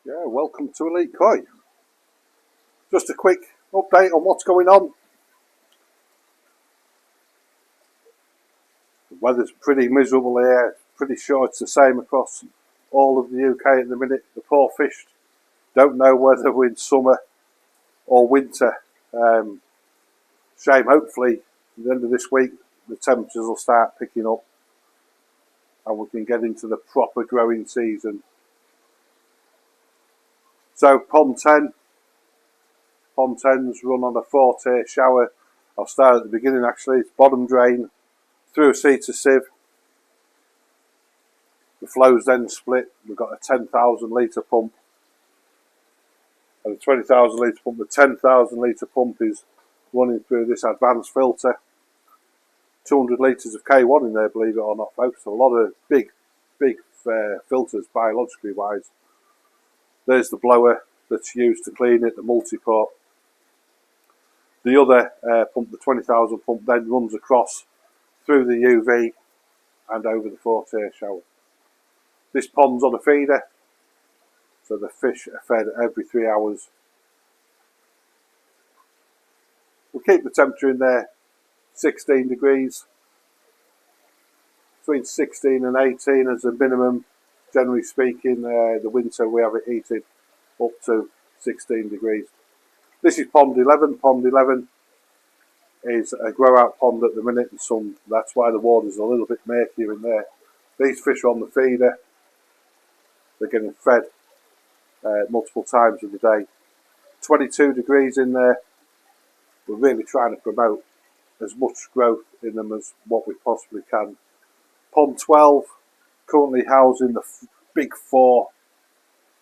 Yeah, welcome to Elite Koi. Just a quick update on what's going on. The weather's pretty miserable here. Pretty sure it's the same across all of the UK at the minute. The poor fish don't know whether we're in summer or winter. Shame, hopefully at the end of this week the temperatures will start picking up and we can get into the proper growing season. So Pond 10. Pond 10's run on a 4-tier shower. I'll start at the beginning actually. It's bottom drain through a seater sieve. The flow's then split. We've got a 10,000 litre pump and a 20,000 litre pump. The 10,000 litre pump is running through this advanced filter. 200 litres of K1 in there, believe it or not, folks. A lot of big filters biologically wise. There's the blower that's used to clean it, the multi-port. The other pump, the 20,000 pump, then runs across through the UV and over the 4-tier shower. This pond's on a feeder, so the fish are fed every 3 hours. We'll keep the temperature in there 16 degrees, between 16 and 18 as a minimum. Generally speaking, the winter we have it heated up to 16 degrees. This is Pond 11. Pond 11 is a grow out pond at the minute, and that's why the water's a little bit murkier in there. These fish are on the feeder. They're getting fed multiple times of the day. 22 degrees in there. We're really trying to promote as much growth in them as what we possibly can. Pond 12, currently housing the big four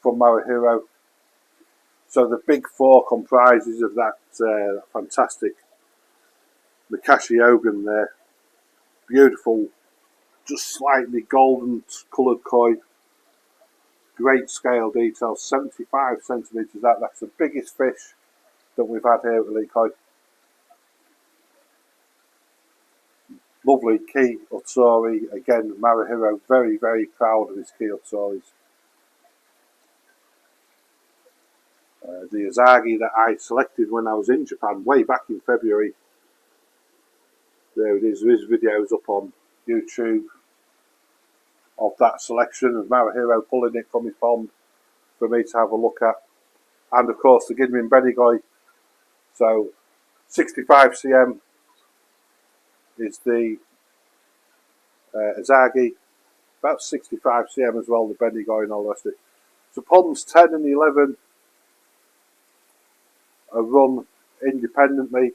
from Marahiro. So the big four comprises of that fantastic Makashiogan there. Beautiful, just slightly golden coloured koi. Great scale details, 75 centimetres. That's the biggest fish that we've had here at Elite Koi. Lovely Key Utsuri. Again, Marahiro very, very proud of his Key Utsuris. The Azagi that I selected when I was in Japan way back in February. There it is. There is videos up on YouTube of that selection of Marahiro pulling it from his pond for me to have a look at. And of course the Ginmin Benigoi. So 65 cm is the Azagi, about 65 cm as well, the Benigoi and all the rest of it. So ponds 10 and 11 are run independently.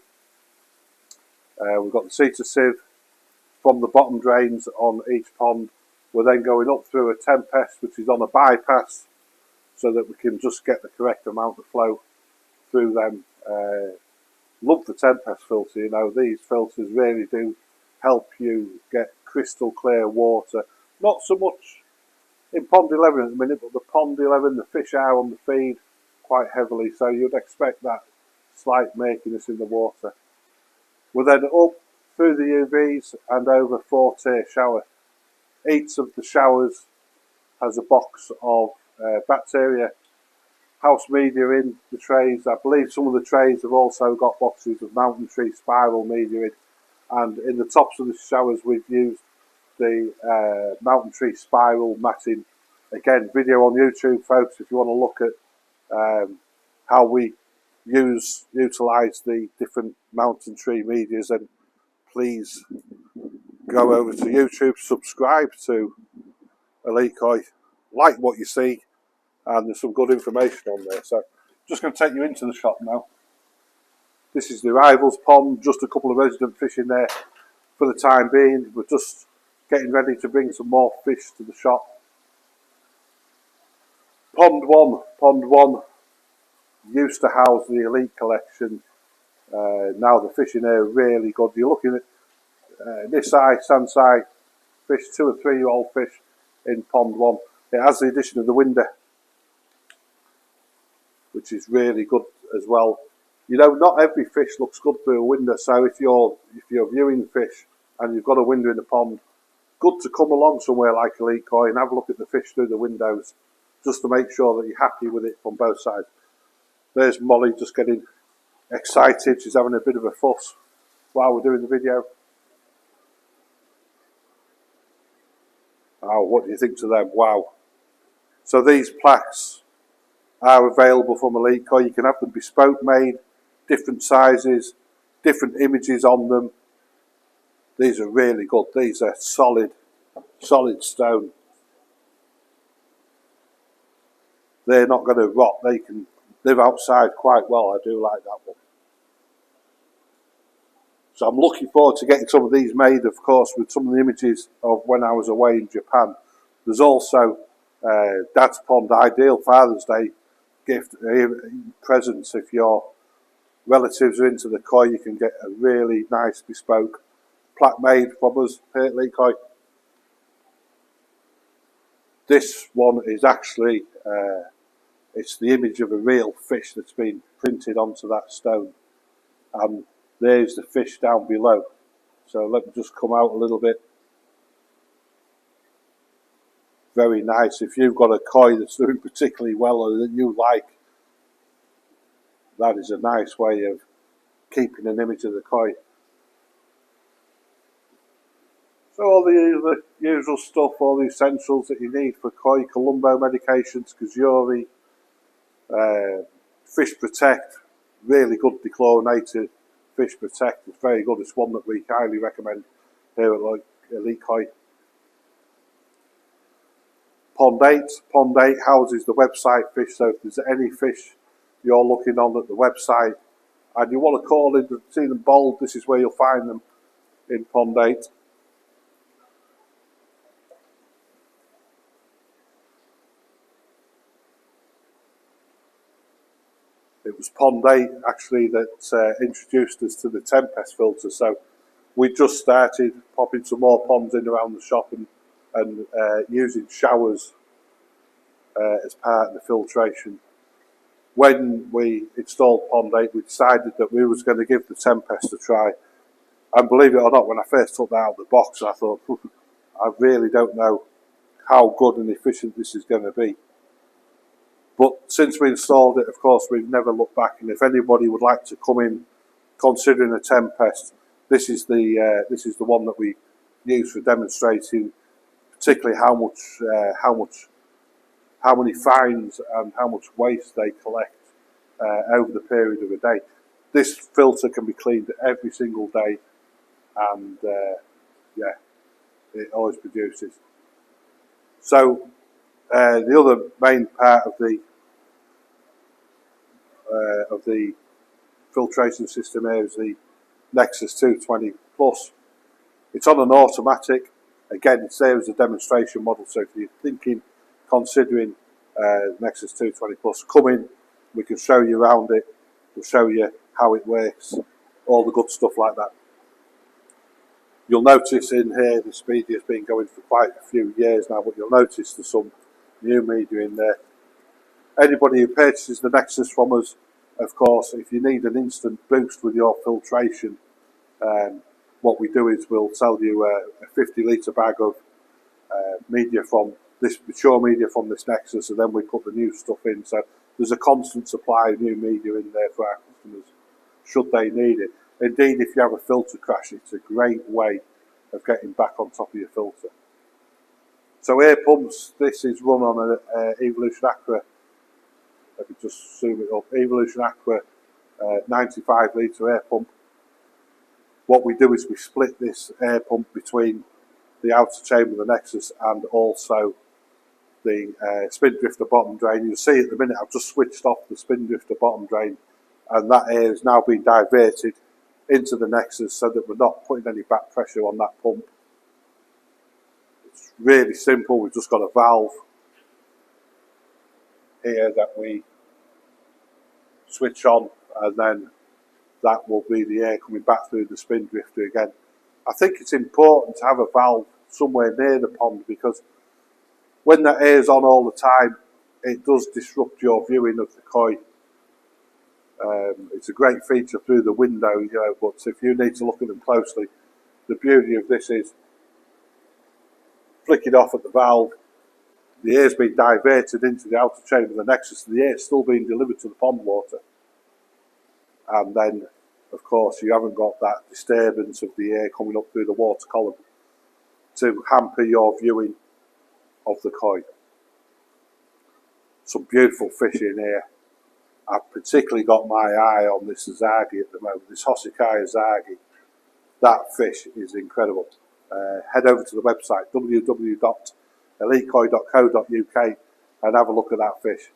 We've got the seater sieve from the bottom drains on each pond. We're then going up through a Tempest, which is on a bypass, so that we can just get the correct amount of flow through them. Love the Tempest filter, you know, these filters really do help you get crystal clear water. Not so much in Pond 11 at the minute, but the Pond 11, the fish are on the feed quite heavily, so you'd expect that slight murkiness in the water. We're then up through the UVs and over 4-tier shower. Each of the showers has a box of bacteria house media in the trays. I believe some of the trays have also got boxes of mountain tree spiral media in, and in the tops of the showers we've used the mountain tree spiral matting. Again, video on YouTube, folks, if you want to look at how we utilise the different mountain tree medias, then please go over to YouTube, subscribe to Elite Koi, like what you see, and there's some good information on there. So just going to take you into the shop now. This is the arrivals pond, just a couple of resident fish in there for the time being. We're just getting ready to bring some more fish to the shop. Pond 1 used to house the Elite collection. Now the fish in there are really good. You're looking at Nisai, Sansai fish, 2 or 3 year old fish in Pond 1. It has the addition of the window, which is really good as well. You know, not every fish looks good through a window, so if you're viewing fish and you've got a window in the pond, good to come along somewhere like Elite Koi and have a look at the fish through the windows. just to make sure that you're happy with it from both sides. There's Molly just getting excited. She's having a bit of a fuss while we're doing the video. Oh, what do you think to them? Wow. So these plaques are available from Elite Koi. You can have them bespoke made, different sizes, different images on them. These are really good. These are solid stone. They're not going to rot. They can live outside quite well. I do like that one. So I'm looking forward to getting some of these made, of course, with some of the images of when I was away in Japan. There's also Dad's Pond Ideal Father's Day gift presents. If your relatives are into the koi, you can get a really nice bespoke plaque made from us here at Elite Koi. This one is actually it's the image of a real fish that's been printed onto that stone, and there's the fish down below. So let me just come out a little bit. Very nice. If you've got a koi that's doing particularly well or that you like, that is a nice way of keeping an image of the koi. So all the usual stuff, all the essentials that you need for koi: Columbo medications, Kazuri, Fish Protect, really good dechlorinated Fish Protect. It's very good. It's one that we highly recommend here at Elite Koi. Pond 8. Pond 8 houses the website fish, so if there's any fish you're looking on at the website and you want to call in to see them bold, this is where you'll find them, in Pond 8. It was Pond 8 actually that introduced us to the Tempest filter, so we just started popping some more ponds in around the shop and using showers as part of the filtration. When we installed Pond 8, we decided that we was going to give the Tempest a try, and believe it or not, when I first took that out of the box, I thought, I really don't know how good and efficient this is going to be. But since we installed it, of course, we've never looked back, and if anybody would like to come in considering a Tempest, this is the one that we use for demonstrating, particularly how many fines and how much waste they collect over the period of a day. This filter can be cleaned every single day, and yeah, it always produces. So the other main part of the filtration system here is the Nexus 220 Plus. It's on an automatic. Again, it's there as a demonstration model, so if you're considering Nexus 220 Plus, come in, we can show you around it, we'll show you how it works, all the good stuff like that. You'll notice in here this media has been going for quite a few years now, but you'll notice there's some new media in there. Anybody who purchases the Nexus from us, of course, if you need an instant boost with your filtration, what we do is we'll sell you a 50 litre bag of media from this mature media from this Nexus, and then we put the new stuff in. So there's a constant supply of new media in there for our customers, should they need it. Indeed, if you have a filter crash, it's a great way of getting back on top of your filter. So air pumps, this is run on an Evolution Aqua. Let me just zoom it up. Evolution Aqua 95 litre air pump. What we do is we split this air pump between the outer chamber of the Nexus and also the spin drifter bottom drain. You'll see at the minute I've just switched off the spin drifter bottom drain, and that air is now being diverted into the Nexus so that we're not putting any back pressure on that pump. It's really simple. We've just got a valve here that we switch on, and then that will be the air coming back through the spin drifter again. I think it's important to have a valve somewhere near the pond, because when that air is on all the time, it does disrupt your viewing of the koi. It's a great feature through the window, you know, but if you need to look at them closely, the beauty of this is flick it off at the valve, the air's been diverted into the outer chamber of the Nexus, and the air's still being delivered to the pond water. And then, of course, you haven't got that disturbance of the air coming up through the water column to hamper your viewing of the koi. Some beautiful fish in here. I've particularly got my eye on this azagi at the moment, this Hossikai azagi. That fish is incredible. Head over to the website www.elitekoi.co.uk and have a look at that fish.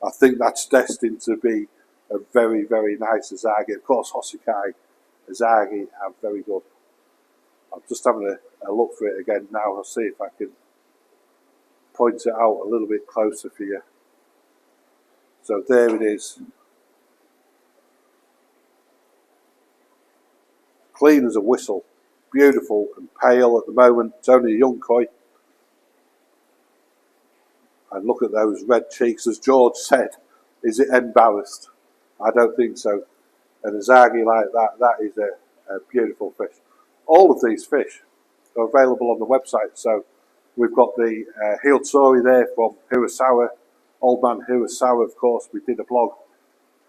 I think that's destined to be a very, very nice azagi. Of course, Hossikai azagi are very good. I'm just having a look for it again now. I'll see if I can point it out a little bit closer for you. So there it is. Clean as a whistle. Beautiful and pale at the moment. It's only a young koi. And look at those red cheeks. As George said, is it embarrassed? I don't think so. An azagi like that, that is a beautiful fish. All of these fish are available on the website. So we've got the Hiltori there from Hirasawa. Old Man Hirasawa, of course. We did a blog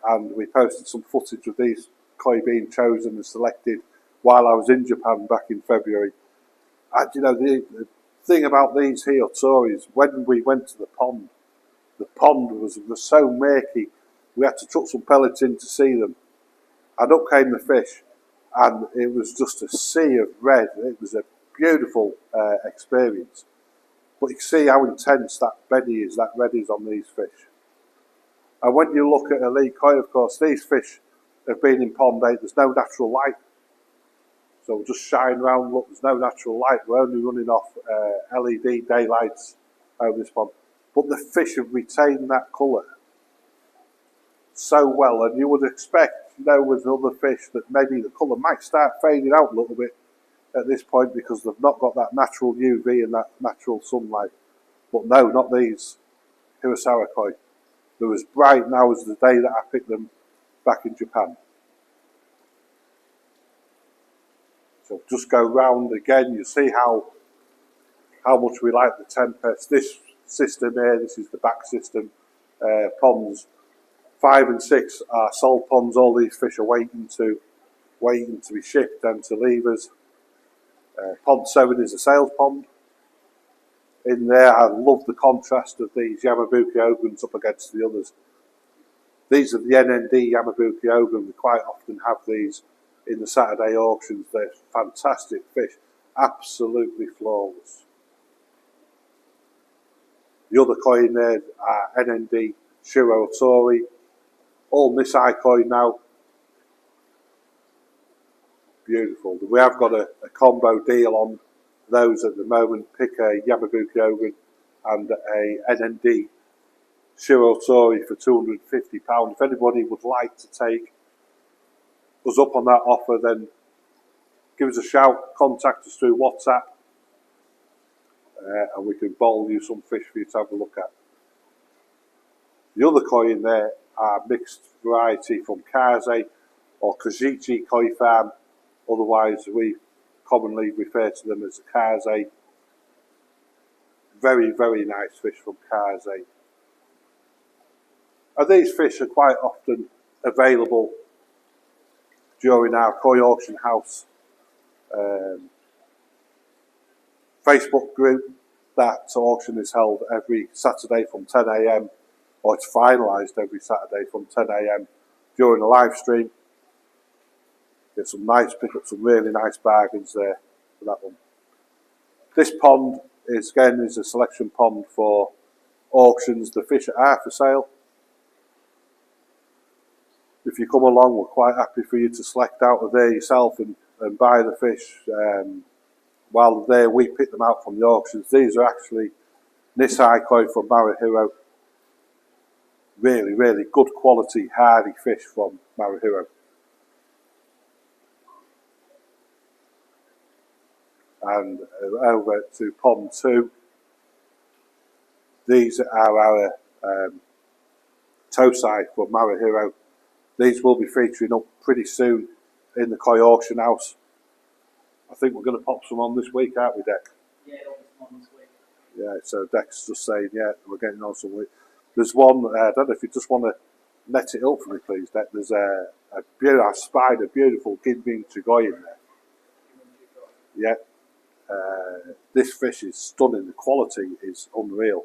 and we posted some footage of these koi being chosen and selected while I was in Japan back in February. And you know, the thing about these Hiltoris, when we went to the pond was so murky, we had to chuck some pellets in to see them. And up came the fish, and it was just a sea of red. It was a beautiful experience. But you can see how intense that red is on these fish. And when you look at elite koi, of course, these fish have been in pond 8. There's no natural light. So we'll just shine around, look, there's no natural light. We're only running off LED daylights over this pond. But the fish have retained that colour so well. And you would expect, you know, with other fish that maybe the colour might start fading out a little bit at this point because they've not got that natural UV and that natural sunlight. But no, not these Hirasawa koi. They're as bright now as the day that I picked them back in Japan. So just go round again, you see how much we like the Tempest. This system here, this is the back system, ponds 5 and 6 are sold ponds. All these fish are waiting to be shipped and to leave us. Pond 7 is a sales pond. In there, I love the contrast of these Yamabuki Ogans up against the others. These are the NND Yamabuki Ogan. We quite often have these in the Saturday auctions. They're fantastic fish, absolutely flawless. The other koi in there are NND Shiro Otori, all Nisai koi now. Beautiful. We have got a combo deal on those at the moment. Pick a Yamabuki Ogan and a NND Shiro Otori for £250. If anybody would like to take us up on that offer, then give us a shout, contact us through WhatsApp, and we can bowl you some fish for you to have a look at. The other koi in there are mixed variety from Kaze or Kajichi Koi Farm, otherwise we commonly refer to them as Kaze. Very, very nice fish from Kaze. And these fish are quite often available during our koi auction house Facebook group. That auction is held every Saturday from 10 AM, or it's finalised every Saturday from 10 AM during a live stream. Get some nice, pick up some really nice bargains there for that one. This pond is a selection pond for auctions. The fish are for sale. If you come along, we're quite happy for you to select out of there yourself and buy the fish. While they're there, we pick them out from the auctions. These are actually Nisai koi from Marahiro. Really, really good quality, hardy fish from Marahiro. And over to pond 2. These are our Tosai from Marahiro. These will be featuring up pretty soon in the koi auction house. I think we're going to pop some on this week, aren't we, Deck? Yeah, it'll be some on this week. Yeah, so Dex just saying, yeah, we're getting on some. There's one, I don't know if you just want to net it up for me, please, Dex. There's a beautiful, I spied a beautiful Gidmin Chigoy in there. Yeah. This fish is stunning. The quality is unreal.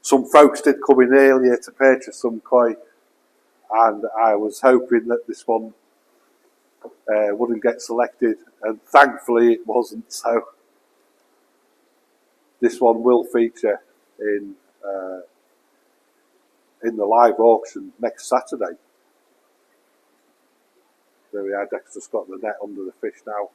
Some folks did come in earlier to purchase some koi, and I was hoping that this one wouldn't get selected, and thankfully it wasn't. So this one will feature in the live auction next Saturday. There we are. Dexter's got the net under the fish now.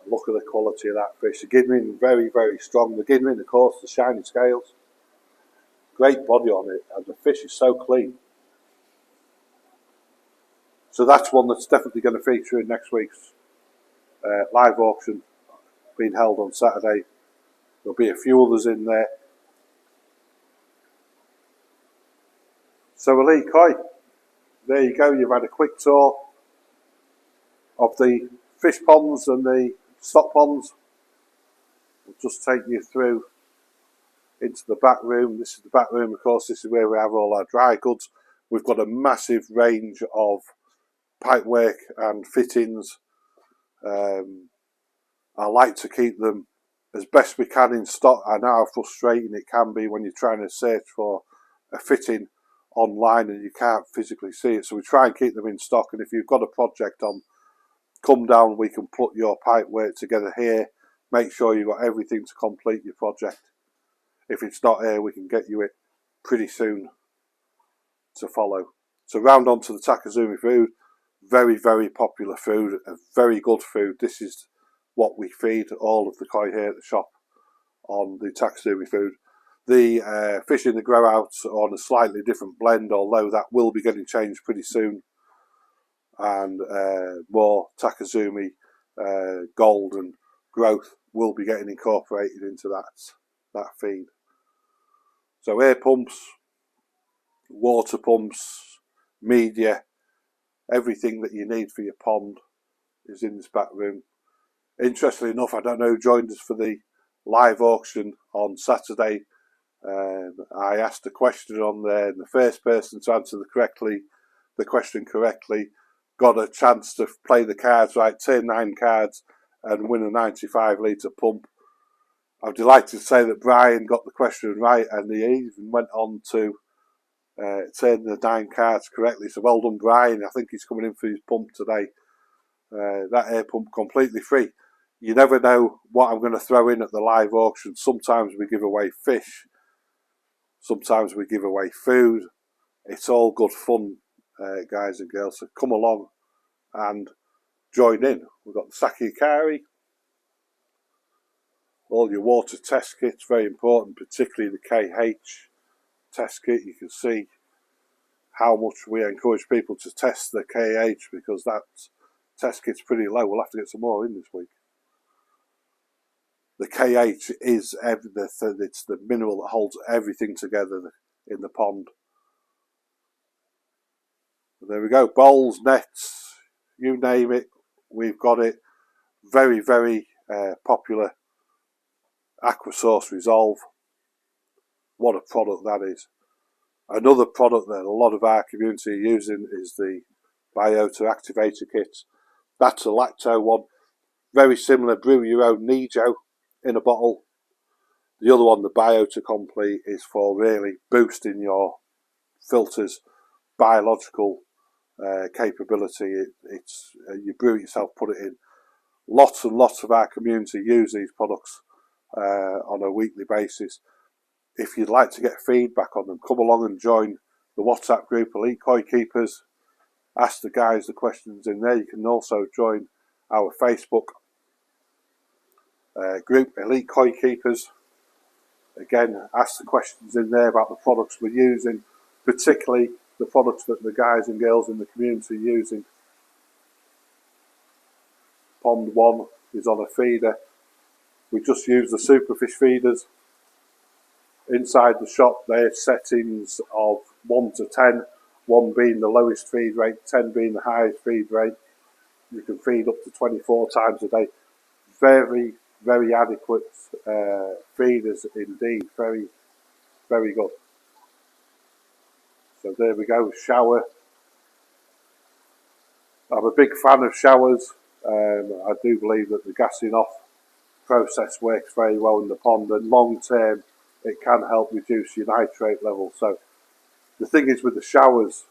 Look at the quality of that fish. The Gidmin, very, very strong. The Gidmin, of course, the shiny scales. Great body on it, and the fish is so clean. So that's one that's definitely going to feature in next week's live auction, being held on Saturday. There'll be a few others in there. So Elite Koi, there you go. You've had a quick tour of the fish ponds and the stock ponds. We'll just take you through into the back room. This is the back room, of course. This is where we have all our dry goods. We've got a massive range of pipework and fittings. I like to keep them as best we can in stock. I know how frustrating it can be when you're trying to search for a fitting online and you can't physically see it. So we try and keep them in stock. And if you've got a project on, come down, we can put your pipework together here. Make sure you've got everything to complete your project. If it's not here, we can get you it pretty soon to follow. So round on to the Takazumi food. Very, very popular food, a very good food. This is what we feed all of the koi here at the shop on the Takazumi food. The fish in the grow outs are on a slightly different blend, although that will be getting changed pretty soon. And more Takazumi gold and growth will be getting incorporated into that feed. So air pumps, water pumps, media, everything that you need for your pond is in this back room. Interestingly enough, I don't know who joined us for the live auction on Saturday. I asked a question on there, and the first person to answer the question correctly got a chance to play the cards right, turn 9 cards and win a 95 litre pump. I'm delighted to say that Brian got the question right, and he even went on to turn the 9 cards correctly. So well done, Brian. I think he's coming in for his pump today. That air pump completely free. You never know what I'm going to throw in at the live auction. Sometimes we give away fish. Sometimes we give away food. It's all good fun, guys and girls. So come along and join in. We've got the Saki Ikari. All your water test kits, very important, particularly the KH test kit. You can see how much we encourage people to test the KH because that test kit's pretty low. We'll have to get some more in this week. The KH is it's the mineral that holds everything together in the pond. And there we go. Bowls, nets, you name it, we've got it. Very, very popular Aqua Source Resolve. What a product that is. Another product that a lot of our community are using is the Biota Activator kits. That's a lacto one. Very similar, brew your own Nijo in a bottle. The other one, the Biota Complete, is for really boosting your filters' biological capability. It's you brew it yourself, put it in. Lots and lots of our community use these products on a weekly basis. If you'd like to get feedback on them, come along and join the WhatsApp group, Elite Koi Keepers. Ask the guys the questions in there. You can also join our Facebook group, Elite Koi Keepers. Again, ask the questions in there about the products we're using, particularly the products that the guys and girls in the community are using. Pond 1 is on a feeder. We just use the superfish feeders. Inside the shop, they're settings of 1 to 10, 1 being the lowest feed rate, 10 being the highest feed rate. You can feed up to 24 times a day. Very, very adequate feeders indeed. Very, very good. So there we go, shower. I'm a big fan of showers. I do believe that the gassing off process works very well in the pond, and long term it can help reduce your nitrate level. So the thing is with the showers,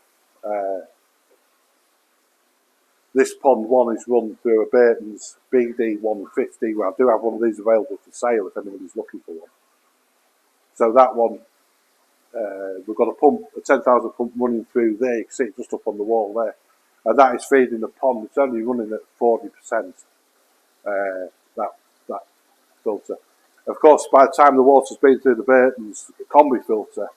this pond one is run through a Burtons BD 150. Well, I do have one of these available for sale if anybody's looking for one. So that one, we've got a pump, a 10,000 pump running through there. You can see it just up on the wall there, and that is feeding the pond. It's only running at 40%. That filter. Of course, by the time the water's been through the Burtons combi filter,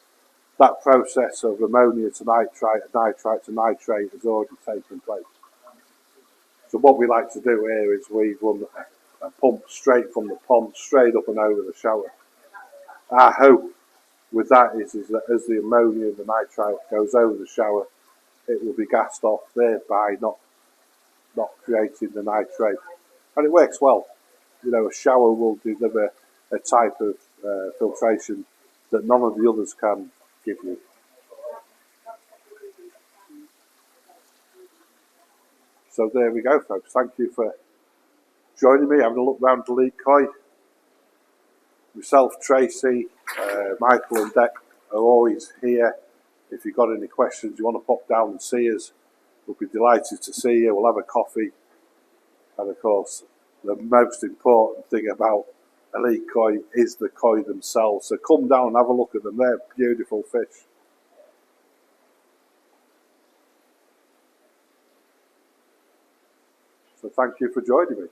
that process of ammonia to nitrite and nitrite to nitrate has already taken place. So what we like to do here is we run a pump straight from the pond, straight up and over the shower. Our hope with that is that as the ammonia and the nitrite goes over the shower, it will be gassed off, thereby not creating the nitrate. And it works well. You know, a shower will deliver a type of filtration that none of the others can give you. So there we go, folks. Thank you for joining me, having a look round the leak koi. Myself, Tracy, Michael and Deck are always here. If you've got any questions, you want to pop down and see us, we'll be delighted to see you. We'll have a coffee. And of course, the most important thing about elite koi is the koi themselves. So come down and have a look at them. They're beautiful fish. So thank you for joining me.